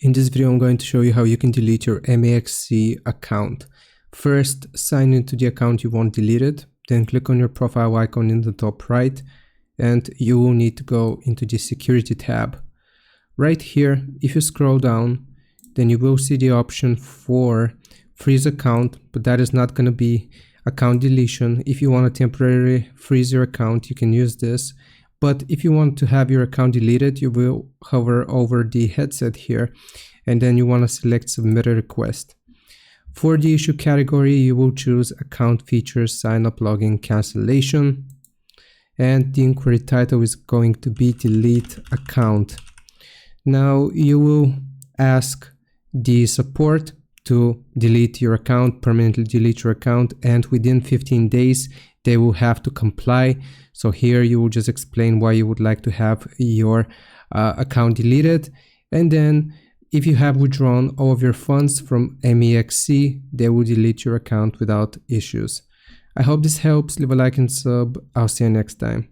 In this video, I'm going to show you how you can delete your MEXC account. First, sign into the account you want deleted, then click on your profile icon in the top right, and you will need to go into the security tab. Right here, if you scroll down, then you will see the option for freeze account, but that is not going to be account deletion. If you want to temporarily freeze your account, you can use this. But if you want to have your account deleted, you will hover over the headset here, and then you want to select submit a request. For the issue category, you will choose account features, sign up, login, cancellation. And the inquiry title is going to be delete account. Now you will ask the support to delete your account, permanently delete your account, and within 15 days, they will have to comply. So here you will just explain why you would like to have your account deleted. And then if you have withdrawn all of your funds from MEXC, they will delete your account without issues. I hope this helps. Leave a like and sub. I'll see you next time.